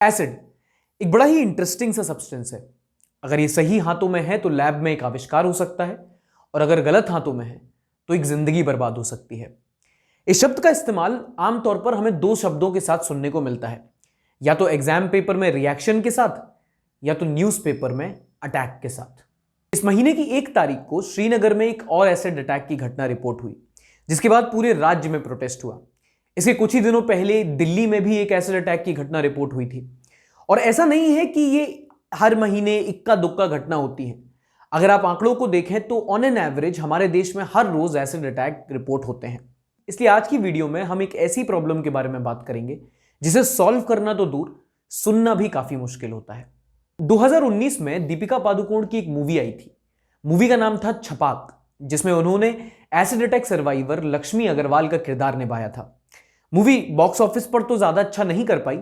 Acid एक बड़ा ही interesting सा सब्सटेंस है। अगर ये सही हाथों में है तो लैब में एक आविष्कार हो सकता है, और अगर गलत हाथों में है तो एक जिंदगी बर्बाद हो सकती है। इस शब्द का इस्तेमाल आमतौर पर हमें दो शब्दों के साथ सुनने को मिलता है, या तो एग्जाम पेपर में रिएक्शन के साथ, या तो न्यूज़पेपर में अटैक के साथ। इस महीने की 1 तारीख को श्रीनगर में एक और एसिड अटैक की घटना रिपोर्ट हुई, जिसके बाद पूरे राज्य में प्रोटेस्ट हुआ। इसके कुछ ही दिनों पहले दिल्ली में भी एक एसिड अटैक की घटना रिपोर्ट हुई थी। और ऐसा नहीं है कि ये हर महीने इक्का दुक्का घटना होती है। अगर आप आंकड़ों को देखें तो ऑन एन एवरेज हमारे देश में हर रोज एसिड अटैक रिपोर्ट होते हैं। इसलिए आज की वीडियो में हम एक ऐसी प्रॉब्लम के बारे में बात करेंगे जिसे सॉल्व करना तो दूर, सुनना भी काफी मुश्किल होता है। 2019 में दीपिका पादुकोण की एक मूवी आई थी। मूवी का नाम था छपाक, जिसमें उन्होंने acid attack survivor Lakshmi Agarwal का किरदार निभाया था। मूवी बॉक्स ऑफिस पर तो ज्यादा अच्छा नहीं कर पाई,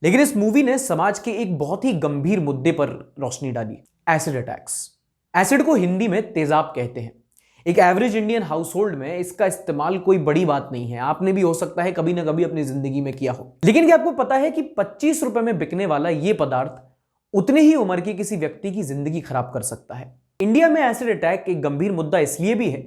लेकिन इस मूवी ने समाज के एक बहुत ही गंभीर मुद्दे पर रोशनी डाली, एसिड अटैक्स। एसिड को हिंदी में तेजाब कहते हैं। एक एवरेज इंडियन हाउस होल्ड में इसका इस्तेमाल कोई बड़ी बात नहीं है। आपने भी हो सकता है कभी ना कभी अपनी जिंदगी में किया हो। लेकिन क्या आपको पता है कि 25 रुपए में बिकने वाला यह पदार्थ उतने ही उम्र के किसी व्यक्ति की जिंदगी खराब कर सकता है। इंडिया में एसिड अटैक एक गंभीर मुद्दा इसलिए भी है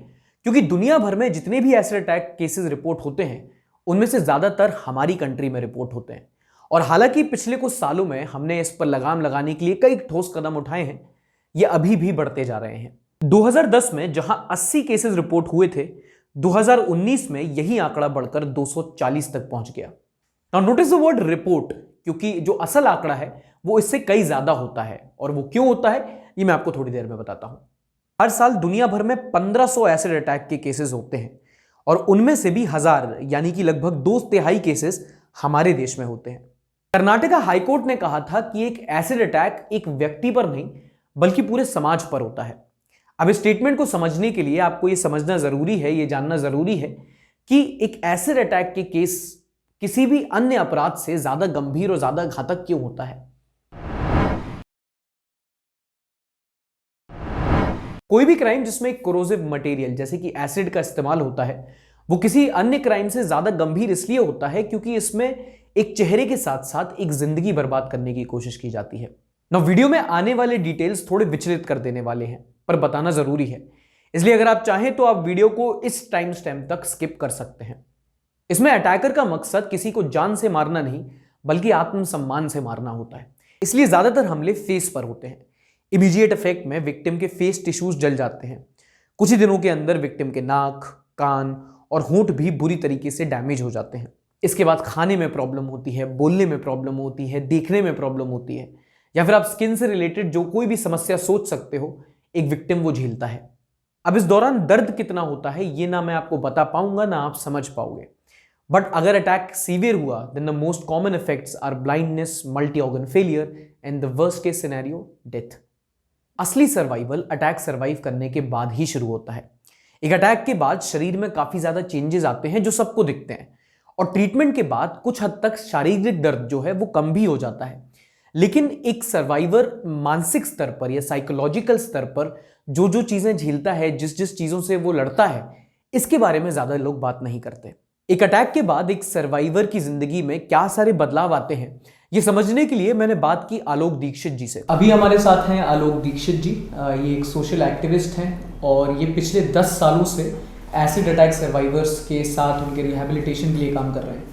क्योंकि दुनिया भर में जितने भी एसिड अटैक केसेस रिपोर्ट होते हैं, उनमें से ज्यादातर हमारी कंट्री में रिपोर्ट होते हैं। और हालांकि पिछले कुछ सालों में हमने इस पर लगाम लगाने के लिए कई ठोस कदम उठाए हैं, ये अभी भी बढ़ते जा रहे हैं। 2010 में जहां 80 केसेस रिपोर्ट हुए थे, 2019 में यही आंकड़ा बढ़कर 240 तक पहुंच गया। Now notice the word report, क्योंकि जो असल आंकड़ा है वो इससे कई ज्यादा होता है। और वो क्यों होता है ये मैं आपको थोड़ी देर में बताता हूं। हर साल दुनिया भर में 1500 एसिड अटैक के केसेस होते हैं, और उनमें से भी 1000 यानी कि लगभग 2/3 केसेस हमारे देश में होते हैं। कर्नाटका हाईकोर्ट ने कहा था कि एक एसिड अटैक एक व्यक्ति पर नहीं बल्कि पूरे समाज पर होता है। अब इस स्टेटमेंट को समझने के लिए आपको यह समझना जरूरी है, यह जानना जरूरी है कि एक एसिड अटैक के केस किसी भी अन्य अपराध से ज्यादा गंभीर और ज्यादा घातक क्यों होता है। कोई भी क्राइम जिसमें एक कोरोसिव मटेरियल जैसे कि एसिड का इस्तेमाल होता है, वो किसी अन्य क्राइम से ज्यादा गंभीर इसलिए होता है क्योंकि इसमें एक चेहरे के साथ साथ एक जिंदगी बर्बाद करने की कोशिश की जाती है। ना वीडियो में आने वाले डिटेल्स थोड़े विचलित कर देने वाले हैं, पर बताना जरूरी है। इसलिए अगर आप चाहें तो आप वीडियो को इस टाइम स्टैम्प तक स्किप कर सकते हैं। इसमें अटैकर का मकसद किसी को जान से मारना नहीं बल्कि आत्मसम्मान से मारना होता है। इसलिए ज्यादातर हमले फेस पर होते हैं। इमीडिएट इफेक्ट में विक्टिम के फेस टिश्यूज जल जाते हैं। कुछ ही दिनों के अंदर विक्टिम के नाक, कान और होंठ भी बुरी तरीके से डैमेज हो जाते हैं। इसके बाद खाने में प्रॉब्लम होती है, बोलने में प्रॉब्लम होती है, देखने में प्रॉब्लम होती है, या फिर आप स्किन से रिलेटेड जो कोई भी समस्या सोच सकते हो, एक विक्टिम वो झेलता है। अब इस दौरान दर्द कितना होता है ये ना मैं आपको बता पाऊंगा ना आप समझ पाओगे। बट अगर अटैक सीवियर हुआ then the most common effects are blindness, multi organ failure and the worst case scenario death. असली सर्वाइवल अटैक सर्वाइव करने के बाद ही शुरू होता है। एक अटैक के बाद शरीर में काफी ज्यादा चेंजेस आते हैं जो सबको दिखते हैं, और ट्रीटमेंट के बाद कुछ हद तक शारीरिक दर्द जो है वो कम भी हो जाता है। लेकिन एक सर्वाइवर मानसिक स्तर पर या साइकोलॉजिकल स्तर पर जो जो चीजें झेलता है, जिस जिस चीजों से वो लड़ता है, इसके बारे में ज्यादा लोग बात नहीं करते। एक अटैक के बाद एक सर्वाइवर की जिंदगी में क्या सारे बदलाव आते हैं, ये समझने के लिए मैंने बात की आलोक दीक्षित जी से। अभी हमारे साथ हैं आलोक दीक्षित जी। ये एक सोशल एक्टिविस्ट हैं और ये पिछले 10 सालों से एसिड अटैक सर्वाइवर्स के साथ उनके रिहैबिलिटेशन के लिए काम कर रहे हैं।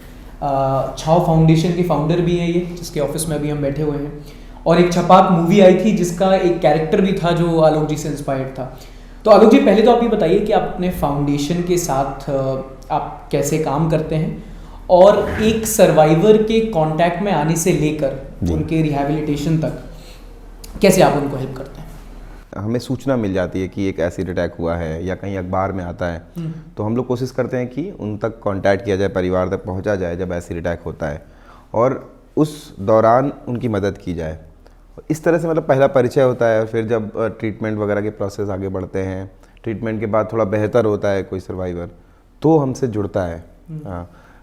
छाव फाउंडेशन के फाउंडर भी हैं ये, जिसके ऑफिस में अभी हम बैठे हुए हैं। और एक छपाक मूवी आई थी जिसका एक कैरेक्टर भी था जो आलोक जी से इंस्पायर्ड था। तो आलोक जी, पहले तो आप ये बताइए कि आप अपने फाउंडेशन के साथ आप कैसे काम करते हैं, और एक सर्वाइवर के कांटेक्ट में आने से लेकर उनके रिहैबिलिटेशन तक कैसे आप उनको हेल्प करते हैं। हमें सूचना मिल जाती है कि एक एसिड अटैक हुआ है या कहीं अखबार में आता है, तो हम लोग कोशिश करते हैं कि उन तक कांटेक्ट किया जाए, परिवार तक पहुंचा जाए जब एसिड अटैक होता है, और उस दौरान उनकी मदद की जाए। इस तरह से मतलब पहला परिचय होता है। और फिर जब ट्रीटमेंट वगैरह के प्रोसेस आगे बढ़ते हैं, ट्रीटमेंट के बाद थोड़ा बेहतर होता है कोई सर्वाइवर, तो हमसे जुड़ता है।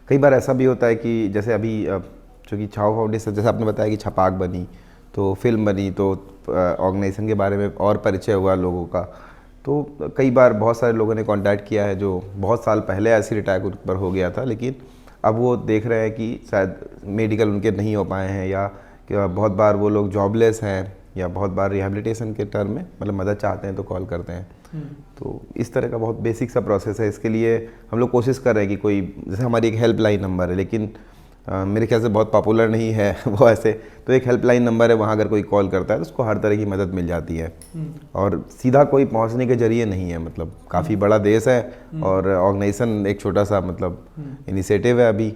कई बार ऐसा भी होता है कि जैसे अभी चूँकि छाव फाउंडेशन, जैसे आपने बताया कि छपाक बनी, तो फिल्म बनी, तो ऑर्गेनाइजेशन के बारे में और परिचय हुआ लोगों का। तो कई बार बहुत सारे लोगों ने कांटेक्ट किया है जो बहुत साल पहले एसिड अटैक उन पर हो गया था, लेकिन अब वो देख रहे हैं कि शायद मेडिकल उनके नहीं हो पाए हैं, या कि बहुत बार वो लोग जॉबलेस हैं या बहुत बार रिहैबिलिटेशन के टर्म में मतलब मदद चाहते हैं तो कॉल करते हैं। तो इस तरह का बहुत बेसिक सा प्रोसेस है। इसके लिए हम लोग कोशिश कर रहे हैं कि कोई, जैसे हमारी एक हेल्पलाइन नंबर है, लेकिन मेरे ख्याल से बहुत पॉपुलर नहीं है वो ऐसे, तो एक हेल्पलाइन नंबर है, वहाँ अगर कोई कॉल करता है तो उसको हर तरह की मदद मिल जाती है। और सीधा कोई पहुँचने के जरिए नहीं है, मतलब काफ़ी बड़ा देश है और ऑर्गेनाइजेशन एक छोटा सा मतलब इनिशिएटिव है अभी,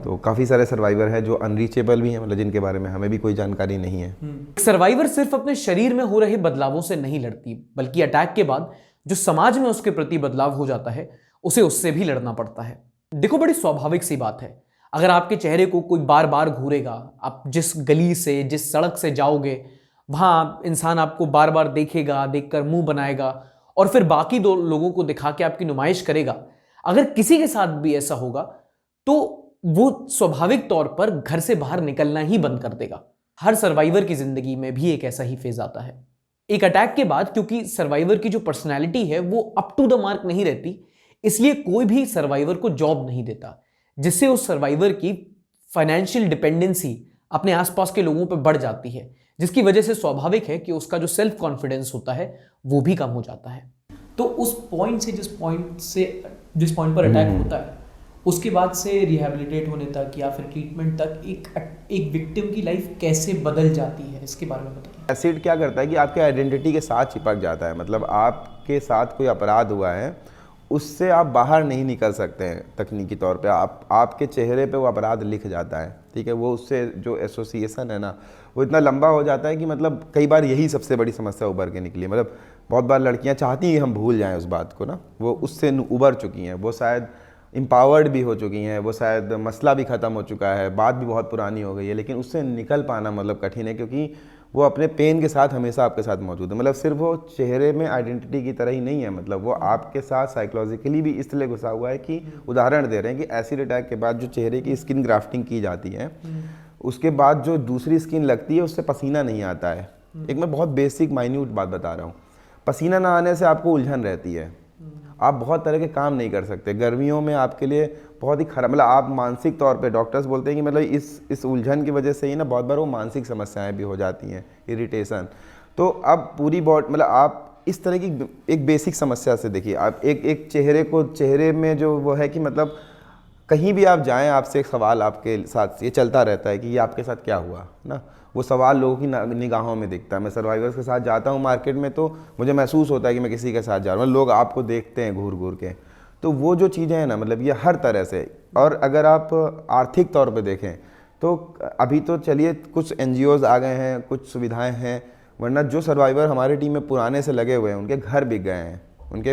तो काफ़ी सारे सर्वाइवर हैं जो अनरीचेबल भी हैं, मतलब जिनके बारे में हमें भी कोई जानकारी नहीं है। सर्वाइवर सिर्फ अपने शरीर में हो रहे बदलावों से नहीं लड़ती, बल्कि अटैक के बाद जो समाज में उसके प्रति बदलाव हो जाता है उसे उससे भी लड़ना पड़ता है। देखो, बड़ी स्वाभाविक सी बात है, अगर आपके चेहरे को कोई बार बार घूरेगा, आप जिस गली से जिस सड़क से जाओगे वहां इंसान आपको बार बार देखेगा, देखकर मुंह बनाएगा और फिर बाकी दो लोगों को दिखा के आपकी नुमाइश करेगा। अगर किसी के साथ भी ऐसा होगा तो वो स्वाभाविक तौर पर घर से बाहर निकलना ही बंद कर देगा। हर सर्वाइवर की जिंदगी में भी एक ऐसा ही फेज आता है। एक अटैक के बाद क्योंकि सर्वाइवर की जो पर्सनैलिटी है वो अप टू द मार्क नहीं रहती, इसलिए कोई भी सर्वाइवर को जॉब नहीं देता, जिससे उस सर्वाइवर की फाइनेंशियल डिपेंडेंसी अपने आसपास के लोगों पर बढ़ जाती है, जिसकी वजह से स्वाभाविक है कि उसका जो सेल्फ कॉन्फिडेंस होता है वो भी कम हो जाता है। तो उस पॉइंट से जिस पॉइंट पर अटैक होता है उसके बाद से रिहैबिलिटेट होने तक या फिर ट्रीटमेंट तक एक विक्टिम की लाइफ कैसे बदल जाती है, इसके बारे में बताइए। एसिड क्या करता है कि आपके आइडेंटिटी के साथ चिपक जाता है, मतलब आपके साथ कोई अपराध हुआ है उससे आप बाहर नहीं निकल सकते हैं। तकनीकी तौर पे आपके चेहरे पे वो अपराध लिख जाता है, ठीक है। वो उससे जो एसोसिएशन है ना वो इतना लंबा हो जाता है कि मतलब कई बार यही सबसे बड़ी समस्या उभर के निकली है। मतलब बहुत बार लड़कियां चाहती हैं हम भूल जाएं उस बात को ना, वो उससे उभर चुकी हैं, वो शायद एम्पावर्ड भी हो चुकी हैं, वो शायद मसला भी ख़त्म हो चुका है, बात भी बहुत पुरानी हो गई है, लेकिन उससे निकल पाना मतलब कठिन है, क्योंकि वो अपने पेन के साथ हमेशा आपके साथ मौजूद है। मतलब सिर्फ वो चेहरे में आइडेंटिटी की तरह ही नहीं है, मतलब वो आपके साथ साइकोलॉजिकली भी इसलिए घुसा हुआ है कि उदाहरण दे रहे हैं कि एसिड अटैक के बाद जो चेहरे की स्किन ग्राफ्टिंग की जाती है उसके बाद जो दूसरी स्किन लगती है उससे पसीना नहीं आता है। एक मैं बहुत बेसिक माइन्यूट बात बता रहा हूँ, पसीना ना आने से आपको उलझन रहती है, आप बहुत तरह के काम नहीं कर सकते। गर्मियों में आपके लिए बहुत ही खराब, मतलब आप मानसिक तौर पे डॉक्टर्स बोलते हैं कि मतलब इस उलझन की वजह से ही ना बहुत बार वो मानसिक समस्याएं भी हो जाती हैं, इरिटेशन। तो अब पूरी बॉडी, मतलब आप इस तरह की एक बेसिक समस्या से देखिए, आप एक चेहरे में जो वो है कि मतलब कहीं भी आप जाएं आपसे एक सवाल आपके साथ ये चलता रहता है कि ये आपके साथ क्या हुआ ना, वो सवाल लोगों की निगाहों में दिखता है। मैं सर्वाइवर्स के साथ जाता हूँ मार्केट में तो मुझे महसूस होता है कि मैं किसी के साथ जा रहा हूँ, लोग आपको देखते हैं घूर घूर के। तो वो जो चीज़ें हैं ना, मतलब ये हर तरह से। और अगर आप आर्थिक तौर पे देखें तो अभी तो चलिए कुछ NGOs आ गए हैं, कुछ सुविधाएं हैं, वरना जो सर्वाइवर हमारी टीम में पुराने से लगे हुए हैं उनके घर बिक गए हैं, उनके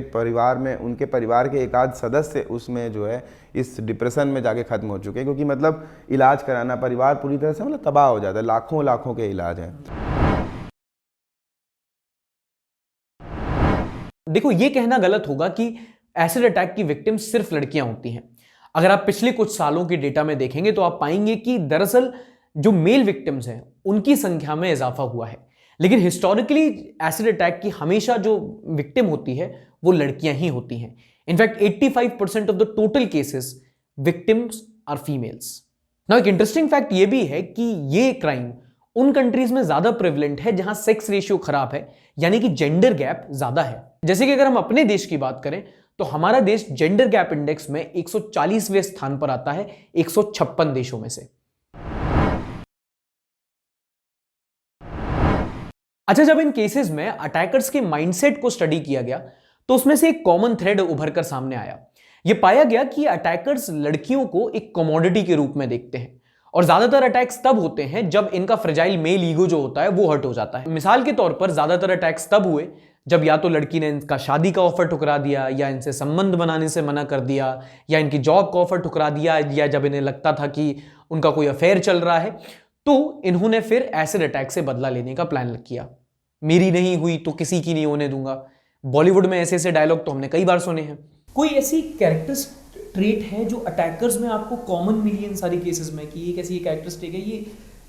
परिवार के एक आध सदस्य उसमें जो है इस डिप्रेशन में जाके ख़त्म हो चुके हैं, क्योंकि मतलब इलाज कराना परिवार पूरी तरह से मतलब तबाह हो जाता है। लाखों के इलाज हैं। देखो, ये कहना गलत होगा कि एसिड अटैक की विक्टिम सिर्फ लड़कियां होती हैं। अगर आप पिछले कुछ सालों के डेटा में देखेंगे तो आप पाएंगे कि दरअसल जो मेल विक्टिम्स हैं उनकी संख्या में इजाफा हुआ है, लेकिन हिस्टोरिकली एसिड अटैक की हमेशा जो विक्टिम होती है वो लड़कियां ही होती हैं। In fact 85% of the total cases victims are females. Now एक इंटरेस्टिंग फैक्ट ये भी है कि ये क्राइम उन कंट्रीज में ज्यादा प्रेवलेंट है जहां सेक्स रेशियो खराब है, यानी कि जेंडर गैप ज्यादा है। जैसे कि अगर हम अपने देश की बात करें तो हमारा देश जेंडर गैप इंडेक्स में 140वें स्थान पर आता है 156 देशों में से। अच्छा, जब इन केसेस में अटैकर्स के माइंडसेट को स्टडी किया गया तो उसमें से एक कॉमन थ्रेड उभर कर सामने आया। यह पाया गया कि अटैकर्स लड़कियों को एक कमोडिटी के रूप में देखते हैं और ज्यादातर अटैक्स तब होते हैं जब इनका फ्रेजाइल मेल ईगो जो होता है वो हर्ट हो जाता है। मिसाल के तौर पर ज्यादातर अटैक्स तब हुए जब या तो लड़की ने इनका शादी का ऑफर ठुकरा दिया, या इनसे संबंध बनाने से मना कर दिया, या इनकी जॉब का ऑफर ठुकरा दिया, या जब इन्हें लगता था कि उनका कोई अफेयर चल रहा है तो इन्होंने फिर एसिड अटैक से बदला लेने का प्लान किया। मेरी नहीं हुई तो किसी की नहीं होने दूंगा। बॉलीवुड में ऐसे डायलॉग तो हमने कई बार सुने हैं। कोई ऐसी कैरेक्टर्स ट्रेट है जो अटैकर्स में आपको कॉमन मिली इन सारी केसेस में, कि एक ऐसी कैरेक्टरिस्टिक है, ये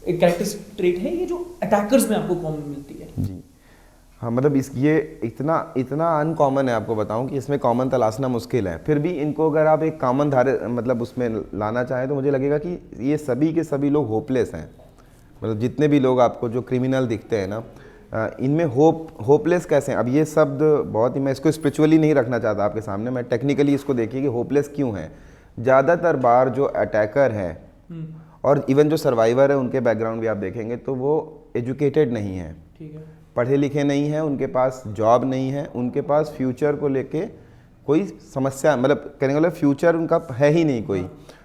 कैरेक्टर्स ट्रेट है ये जो अटैकर्स में आपको कॉमन मिलती है? जी हाँ, मतलब ये इतना अनकॉमन है, आपको बताऊं कि इसमें कॉमन तलाशना मुश्किल है। फिर भी इनको अगर आप एक कॉमन मतलब उसमें लाना चाहें तो मुझे लगेगा कि ये सभी के सभी लोग होपलेस हैं। मतलब जितने भी लोग आपको जो क्रिमिनल दिखते हैं ना, इनमें होपलेस कैसे हैं। अब ये शब्द बहुत ही, मैं इसको स्पिरिचुअली नहीं रखना चाहता आपके सामने, मैं टेक्निकली इसको देखिए कि होपलेस क्यों है। ज़्यादातर बार जो अटैकर हैं और इवन जो सर्वाइवर है, उनके बैकग्राउंड भी आप देखेंगे तो वो एजुकेटेड नहीं है, ठीक है, पढ़े लिखे नहीं हैं, उनके पास जॉब नहीं है, उनके पास फ्यूचर को लेके कोई समस्या, मतलब कहने का मतलब फ्यूचर उनका है ही नहीं कोई।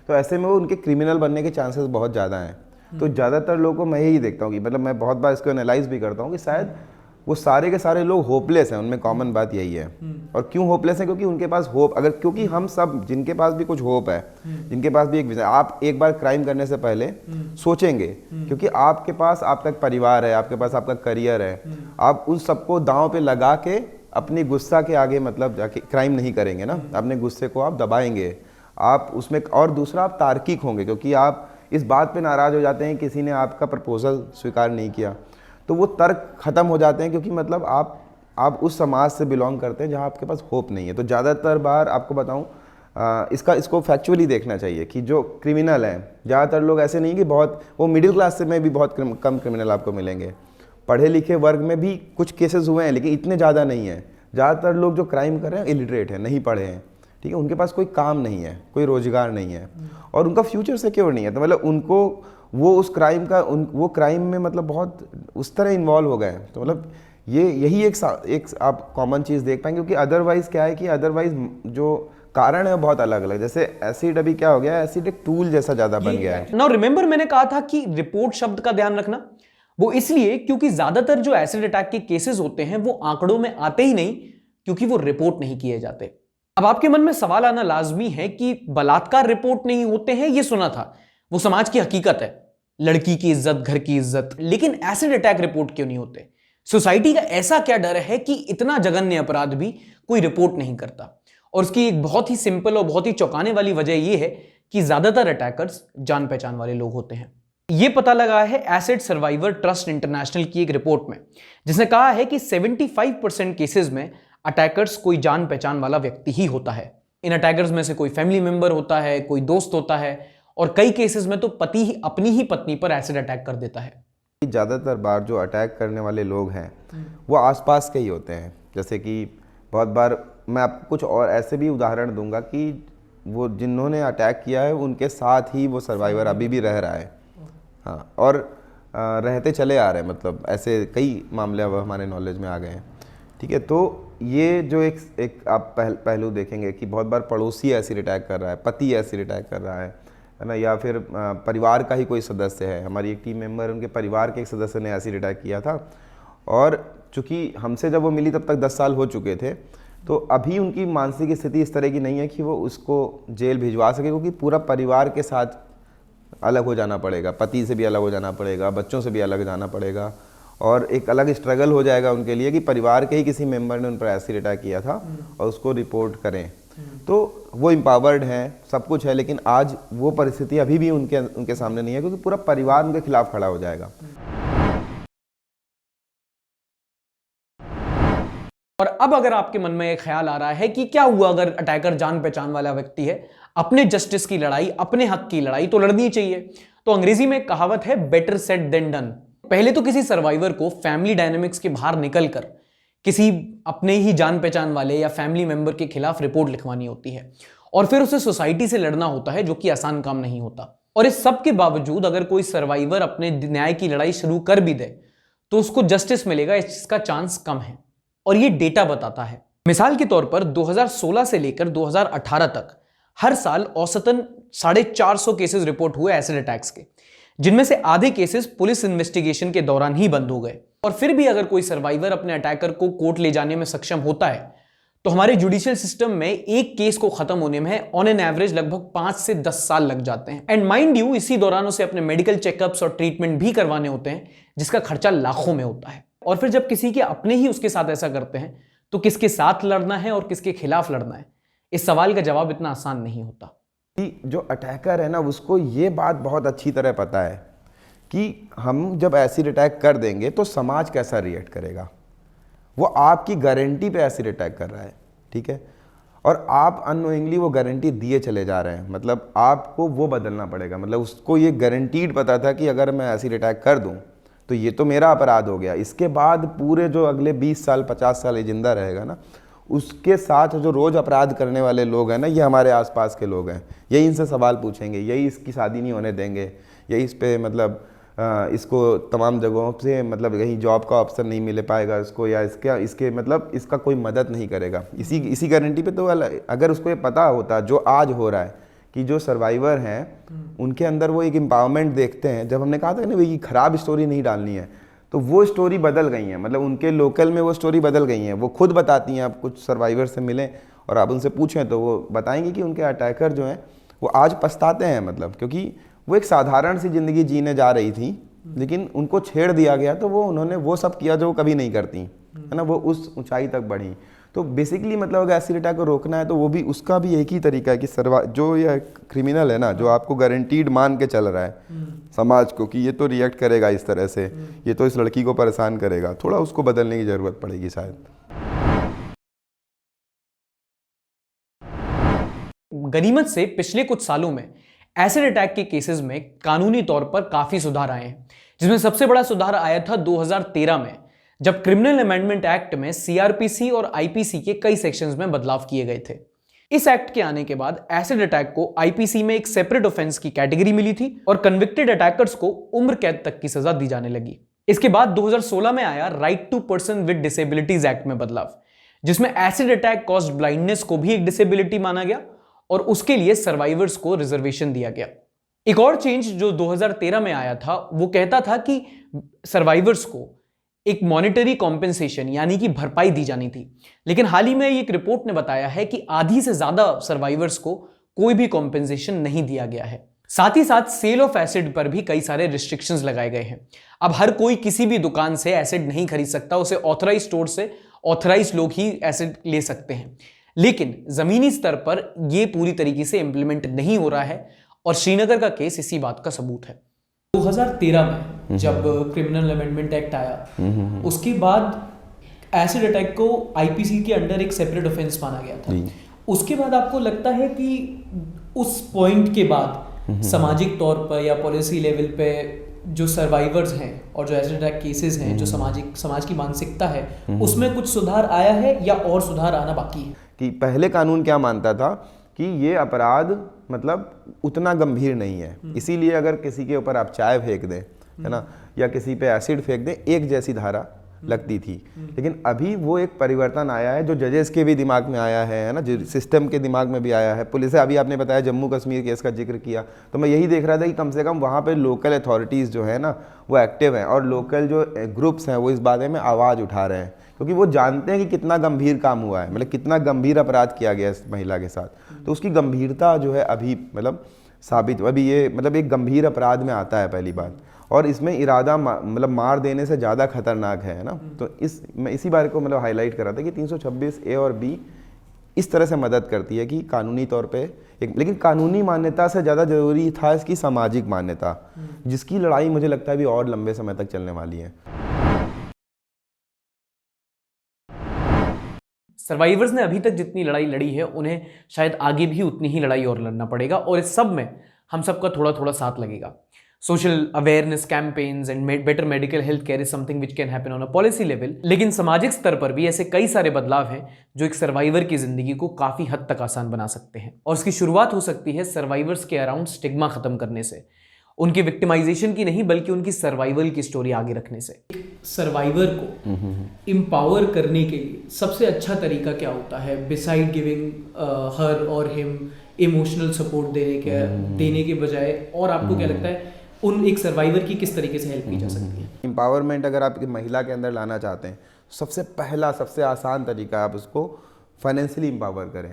तो ऐसे में वो उनके क्रिमिनल बनने के चांसेस बहुत ज़्यादा हैं। तो ज़्यादातर लोगों को मैं यही देखता हूँ कि मतलब मैं बहुत बार इसको एनालाइज भी करता हूँ कि शायद वो सारे के सारे लोग होपलेस हैं, उनमें कॉमन बात यही है। और क्यों होपलेस हैं? क्योंकि उनके पास होप, अगर क्योंकि हम सब जिनके पास भी कुछ होप है, जिनके पास भी एक विजन, आप एक बार क्राइम करने से पहले सोचेंगे, क्योंकि आपके पास आपका परिवार है, आपके पास आपका करियर है, आप उन सबको दांव पे लगा के अपनी गुस्सा के आगे मतलब जाके क्राइम नहीं करेंगे ना, अपने गुस्से को आप दबाएंगे, आप उसमें, और दूसरा आप तार्किक होंगे, क्योंकि आप इस बात पे नाराज़ हो जाते हैं किसी ने आपका प्रपोजल स्वीकार नहीं किया, तो वो तर्क ख़त्म हो जाते हैं, क्योंकि मतलब आप उस समाज से बिलोंग करते हैं जहाँ आपके पास होप नहीं है। तो ज़्यादातर बार आपको बताऊँ, इसको फैक्चुअली देखना चाहिए कि जो क्रिमिनल हैं, ज़्यादातर लोग ऐसे नहीं कि बहुत, वो मिडिल क्लास से में भी बहुत कम क्रिमिनल आपको मिलेंगे, पढ़े लिखे वर्ग में भी कुछ केसेस हुए हैं, लेकिन इतने ज़्यादा नहीं हैं। ज़्यादातर लोग जो क्राइम कर रहे हैं इलिटरेट हैं, नहीं पढ़े हैं, ठीक है, उनके पास कोई काम नहीं है, कोई रोजगार नहीं है, और उनका फ्यूचर सिक्योर नहीं है। तो मतलब उनको वो उस क्राइम का वो क्राइम में मतलब बहुत उस तरह इन्वॉल्व हो गए हैं। तो मतलब यही एक आप कॉमन चीज़ देख पाएंगे, क्योंकि अदरवाइज क्या है कि अदरवाइज जो कारण है बहुत अलग अलग। जैसे एसिड अभी क्या हो गया है, एसिड एक टूल जैसा ज़्यादा बन गया है। नाउ रिमेंबर मैंने कहा था कि रिपोर्ट शब्द का ध्यान रखना, वो इसलिए क्योंकि ज्यादातर जो एसिड अटैक के केसेस होते हैं वो आंकड़ों में आते ही नहीं, क्योंकि वो रिपोर्ट नहीं किए जाते। अब आपके मन में सवाल आना लाजमी है कि बलात्कार रिपोर्ट नहीं होते हैं, ये सुना था, वो समाज की हकीकत है, लड़की की इज्जत, घर की इज्जत, लेकिन एसिड अटैक रिपोर्ट क्यों नहीं होते? सोसाइटी का ऐसा क्या डर है कि इतना जघन्य अपराध भी कोई रिपोर्ट नहीं करता? और उसकी एक बहुत ही सिंपल और बहुत ही चौंकाने वाली वजह यह है कि ज्यादातर अटैकर्स जान पहचान वाले लोग होते हैं। यह पता लगा है एसिड सर्वाइवर ट्रस्ट इंटरनेशनल की एक रिपोर्ट में, जिसने कहा है कि 75% केसेस में अटैकर्स कोई जान पहचान वाला व्यक्ति ही होता है। इन अटैकर्स में से कोई फैमिली मेंबर होता है, कोई दोस्त होता है, और कई केसेस में तो पति ही अपनी ही पत्नी पर एसिड अटैक कर देता है। ज़्यादातर बार जो अटैक करने वाले लोग हैं वो आसपास के ही होते हैं। जैसे कि बहुत बार मैं आपको कुछ और ऐसे भी उदाहरण दूंगा कि वो जिन्होंने अटैक किया है उनके साथ ही वो सर्वाइवर अभी भी रह रहा है, हाँ, और रहते चले आ रहे हैं। मतलब ऐसे कई मामले अब हमारे नॉलेज में आ गए हैं, ठीक है। तो ये जो एक आप पहलू देखेंगे कि बहुत बार पड़ोसी एसिड अटैक कर रहा है, पति एसिड अटैक कर रहा है ना, या फिर परिवार का ही कोई सदस्य है। हमारी एक टीम मेंबर, उनके परिवार के एक सदस्य ने एसिड अटैक किया था, और चूँकि हमसे जब वो मिली तब तक 10 साल हो चुके थे, तो अभी उनकी मानसिक स्थिति इस तरह की नहीं है कि वो उसको जेल भिजवा सके, क्योंकि पूरा परिवार के साथ अलग हो जाना पड़ेगा, पति से भी अलग हो जाना पड़ेगा, बच्चों से भी अलग जाना पड़ेगा, और एक अलग स्ट्रगल हो जाएगा उनके लिए कि परिवार के ही किसी मेंबर ने उन पर एसिड अटैक किया था और उसको रिपोर्ट करें। तो वो एम्पावर्ड हैं, सब कुछ है, लेकिन आज वो परिस्थिति अभी भी उनके सामने नहीं है, क्योंकि पूरा परिवार उनके खिलाफ खड़ा हो जाएगा। और अब अगर आपके मन में एक ख्याल आ रहा है कि क्या हुआ अगर अटैकर जान पहचान वाला व्यक्ति है, अपने जस्टिस की लड़ाई, अपने हक की लड़ाई तो लड़नी चाहिए। तो अंग्रेजी में एक कहावत है, बेटर सेड देन डन। पहले तो किसी सर्वाइवर को फैमिली डायनेमिक्स के बाहर निकलकर किसी अपने ही जान पहचान वाले या फैमिली मेंबर के खिलाफ रिपोर्ट लिखवानी होती है, और फिर उसे सोसाइटी से लड़ना होता है, जो कि आसान काम नहीं होता। और इस सब के बावजूद अगर कोई सर्वाइवर अपने न्याय की लड़ाई शुरू कर भी दे तो उसको जस्टिस मिलेगा, इसका चांस कम है, और ये डेटा बताता है। मिसाल के तौर पर 2016 से लेकर 2018 तक हर साल औसतन 450 केसेस रिपोर्ट हुए एसिड अटैक्स के, जिनमें से आधे केसेस पुलिस इन्वेस्टिगेशन के दौरान ही बंद हो गए। और फिर भी अगर कोई सर्वाइवर अपने अटैकर को कोर्ट ले जाने में सक्षम होता है, तो हमारे जुडिशियल सिस्टम में एक केस को खत्म होने में ऑन एन एवरेज लगभग 5 से 10 साल लग जाते हैं। एंड माइंड यू, इसी दौरान उसे अपने मेडिकल चेकअप्स और ट्रीटमेंट भी करवाने होते हैं, जिसका खर्चा लाखों में होता है। और फिर जब किसी के अपने ही उसके साथ ऐसा करते हैं, तो किसके साथ लड़ना है और किसके खिलाफ लड़ना है, इस सवाल का जवाब इतना आसान नहीं होता। जो अटैकर है ना, उसको ये बात बहुत अच्छी तरह पता है कि हम जब एसिड अटैक कर देंगे तो समाज कैसा रिएक्ट करेगा। वो आपकी गारंटी पे एसिड अटैक कर रहा है, ठीक है। और आप अननोइंगली वो गारंटी दिए चले जा रहे हैं। मतलब आपको वो बदलना पड़ेगा। मतलब उसको ये गारंटीड पता था कि अगर मैं एसिड अटैक कर दूं तो ये तो मेरा अपराध हो गया, इसके बाद पूरे जो अगले 20 साल 50 साल ये जिंदा रहेगा ना, उसके साथ जो रोज़ अपराध करने वाले लोग हैं ना, ये हमारे आसपास के लोग हैं, यही इनसे सवाल पूछेंगे, यही इसकी शादी नहीं होने देंगे, यही इस पे मतलब इसको तमाम जगहों से मतलब कहीं जॉब का ऑप्शन नहीं मिल पाएगा इसको, या इसके मतलब इसका कोई मदद नहीं करेगा। इसी गारंटी पे तो अगर उसको ये पता होता जो आज हो रहा है कि जो सर्वाइवर हैं उनके अंदर वो एक एम्पावरमेंट देखते हैं। जब हमने कहा था ना ये खराब स्टोरी नहीं डालनी है, तो वो स्टोरी बदल गई है। मतलब उनके लोकल में वो स्टोरी बदल गई है। वो खुद बताती हैं, आप कुछ सर्वाइवर से मिलें और आप उनसे पूछें तो वो बताएंगे कि उनके अटैकर जो हैं वो आज पछताते हैं। मतलब क्योंकि वो एक साधारण सी ज़िंदगी जीने जा रही थी, लेकिन उनको छेड़ दिया गया तो वो उन्होंने वो सब किया जो वो कभी नहीं करती, है ना, वो उस ऊंचाई तक बढ़ी। तो बेसिकली मतलब अगर एसिड अटैक को रोकना है तो वो भी उसका भी एक ही तरीका है कि जो यह क्रिमिनल है ना, जो आपको गारंटीड मान के चल रहा है समाज को कि ये तो रिएक्ट करेगा इस तरह से, ये तो इस लड़की को परेशान करेगा, थोड़ा उसको बदलने की ज़रूरत पड़ेगी शायद। गनीमत से पिछले कुछ सालों में एसिड अटैक के केसेस में कानूनी तौर पर काफी सुधार आए हैं, जिसमें सबसे बड़ा सुधार आया था 2013 में, जब क्रिमिनल अमेंडमेंट एक्ट में सीआरपीसी और आईपीसी के कई सेक्शंस में बदलाव किए गए थे। इस एक्ट के आने के बाद एसिड अटैक को आईपीसी में एक सेपरेट ऑफेंस की कैटेगरी मिली थी और कन्विक्टेड अटैकर्स को उम्र कैद तक की सजा दी जाने लगी। इसके बाद 2016 में आया right to person with disabilities act में बदलाव, जिसमें एसिड अटैक कॉज्ड ब्लाइंडनेस को भी एक डिसेबिलिटी माना गया और उसके लिए सर्वाइवर्स को रिजर्वेशन दिया गया। एक और चेंज जो 2013 में आया था वो कहता था कि सर्वाइवर्स को एक मॉनिटरी कॉम्पेंसेशन यानी कि भरपाई दी जानी थी, लेकिन हाल ही में एक रिपोर्ट ने बताया है कि आधी से ज्यादा सर्वाइवर्स को कोई भी कॉम्पेंसेशन नहीं दिया गया है। साथ ही साथ सेल ऑफ एसिड पर भी कई सारे रिस्ट्रिक्शंस लगाए गए हैं। अब हर कोई किसी भी दुकान से एसिड नहीं खरीद सकता, उसे ऑथराइज स्टोर से ऑथराइज लोग ही एसिड ले सकते हैं। लेकिन जमीनी स्तर पर यह पूरी तरीके से इंप्लीमेंट नहीं हो रहा है और श्रीनगर का केस इसी बात का सबूत है। 2013 में जब क्रिमिनल अमेंडमेंट एक्ट आया, उसके बाद एसिड अटैक को आईपीसी के अंडर एक सेपरेट ऑफेंस माना गया था। उसके बाद आपको लगता है कि उस पॉइंट के बाद सामाजिक तौर पर या पॉलिसी लेवल पे जो सर्वाइवर्स हैं और जो एसिड अटैक केसेस हैं, जो समाज की मानसिकता है, उसमें कुछ सुधार आया है या और सुधार आना बाकी है? कि पहले कानून क्या मानता था कि ये अपराध मतलब उतना गंभीर नहीं है, इसीलिए अगर किसी के ऊपर आप चाय फेंक दें, है ना, या किसी पे एसिड फेंक दें, एक जैसी धारा लगती थी। लेकिन अभी वो एक परिवर्तन आया है जो जजेस के भी दिमाग में आया है ना, जो सिस्टम के दिमाग में भी आया है। पुलिस, अभी आपने बताया जम्मू कश्मीर केस का जिक्र किया, तो मैं यही देख रहा था कि कम से कम वहाँ पे लोकल अथॉरिटीज़ जो है ना वो एक्टिव हैं और लोकल जो ग्रुप्स हैं वो इस बारे में आवाज़ उठा रहे हैं, क्योंकि वो जानते हैं कि कितना गंभीर काम हुआ है, मतलब कितना गंभीर अपराध किया गया इस महिला के साथ। तो उसकी गंभीरता जो है अभी मतलब साबित, अभी ये मतलब एक गंभीर अपराध में आता है पहली बात, और इसमें इरादा मतलब मार देने से ज़्यादा खतरनाक है ना। तो मैं इसी बारे को मतलब हाईलाइट कर रहा था कि 326 ए और बी इस तरह से मदद करती है कि कानूनी तौर पे एक, लेकिन कानूनी मान्यता से ज़्यादा ज़रूरी था इसकी सामाजिक मान्यता, जिसकी लड़ाई मुझे लगता है भी और लंबे समय तक चलने वाली है। सर्वाइवर्स ने अभी तक जितनी लड़ाई लड़ी है उन्हें शायद आगे भी उतनी ही लड़ाई और लड़ना पड़ेगा, और इस सब में हम सबका थोड़ा थोड़ा साथ लगेगा। Social awareness campaigns and better medical health care is something which can happen on a policy level, लेकिन सामाजिक स्तर पर भी ऐसे कई सारे बदलाव हैं जो एक सर्वाइवर की जिंदगी को काफी हद तक आसान बना सकते हैं। और इसकी शुरुआत हो सकती है सर्वाइवर्स के अराउंड स्टिग्मा खत्म करने से, उनकी विक्टिमाइजेशन की नहीं बल्कि उनकी सर्वाइवल की स्टोरी आगे रखने से। सर्वाइवर को एम्पावर करने के लिए सबसे अच्छा तरीका क्या होता है बिसाइड गिविंग हर और हिम इमोशनल सपोर्ट देने के बजाय, और आपको क्या लगता है उन एक सर्वाइवर की किस तरीके से हेल्प की जा सकती है? एम्पावरमेंट अगर आप महिला के अंदर लाना चाहते हैं, सबसे पहला सबसे आसान तरीका आप उसको फाइनेंशियली एम्पावर करें,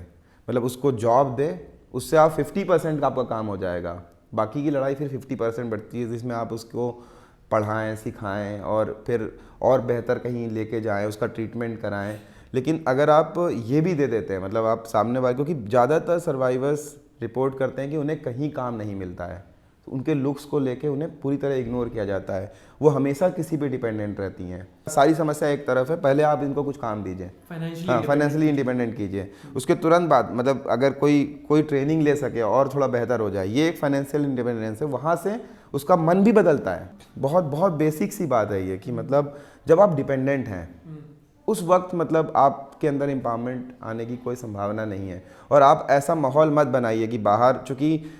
मतलब उसको जॉब दें, उससे आप 50% का आपका काम हो जाएगा। बाकी की लड़ाई फिर 50% बढ़ती है, जिसमें आप उसको पढ़ाएं, सिखाएं और फिर और बेहतर कहीं लेके जाएं, उसका ट्रीटमेंट कराएं। लेकिन अगर आप ये भी दे देते हैं, मतलब आप सामने वाले, क्योंकि ज़्यादातर सर्वाइवर्स रिपोर्ट करते हैं कि उन्हें कहीं काम नहीं मिलता है, उनके लुक्स को लेके उन्हें पूरी तरह इग्नोर किया जाता है। वो हमेशा किसी पे डिपेंडेंट रहती हैं। सारी समस्या एक तरफ है, पहले आप इनको कुछ काम दीजिए, फाइनेंशियली इंडिपेंडेंट कीजिए। उसके तुरंत बाद मतलब अगर कोई ट्रेनिंग ले सके और थोड़ा बेहतर हो जाए, ये एक फाइनेंशियल इंडिपेंडेंस है। वहाँ से उसका मन भी बदलता है। बहुत बहुत बेसिक सी बात है ये कि मतलब जब आप डिपेंडेंट हैं उस वक्त मतलब आपके अंदर एम्पावरमेंट आने की कोई संभावना नहीं है। और आप ऐसा माहौल मत बनाइए कि बाहर, चूँकि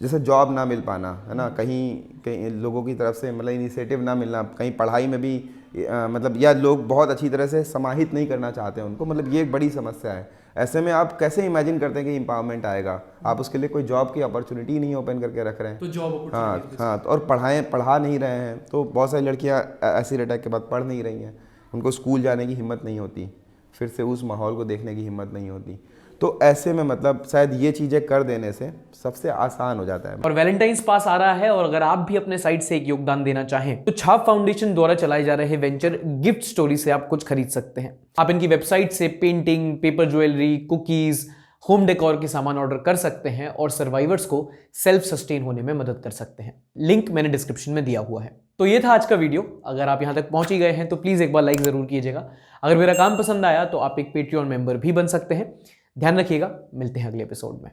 जैसे जॉब ना मिल पाना है ना, कहीं लोगों की तरफ से मतलब इनिशिएटिव ना मिलना, कहीं पढ़ाई में भी मतलब या लोग बहुत अच्छी तरह से समाहित नहीं करना चाहते हैं उनको, मतलब ये एक बड़ी समस्या है। ऐसे में आप कैसे इमेजिन करते हैं कि एम्पावरमेंट आएगा? आप उसके लिए कोई जॉब की अपॉर्चुनिटी नहीं ओपन करके रख रहे हैं, तो जॉब हाँ, और पढ़ा नहीं रहे हैं। तो बहुत सारी लड़कियाँ एसिड अटैक के बाद पढ़ नहीं रही हैं, उनको स्कूल जाने की हिम्मत नहीं होती, फिर से उस माहौल को देखने की हिम्मत नहीं होती। तो ऐसे में मतलब शायद ये चीज़ें कर देने से सबसे आसान हो जाता है। और वैलेंटाइंस पास आ रहा है, और अगर आप भी अपने साइड से एक योगदान देना चाहें तो छाप फाउंडेशन द्वारा चलाए जा रहे वेंचर गिफ्ट स्टोरी से आप कुछ खरीद सकते हैं। आप इनकी वेबसाइट से painting, paper jewellery, cookies, home decor के सामान ऑर्डर कर सकते हैं और सर्वाइवर्स को सेल्फ सस्टेन होने में मदद कर सकते हैं। लिंक मैंने डिस्क्रिप्शन में दिया हुआ है। तो ये था आज का वीडियो। अगर आप यहां तक पहुंच ही गए हैं तो प्लीज एक बार लाइक जरूर कीजिएगा। अगर मेरा काम पसंद आया तो आप एक पेट्रियन मेंबर भी बन सकते हैं। ध्यान रखिएगा, मिलते हैं अगले एपिसोड में।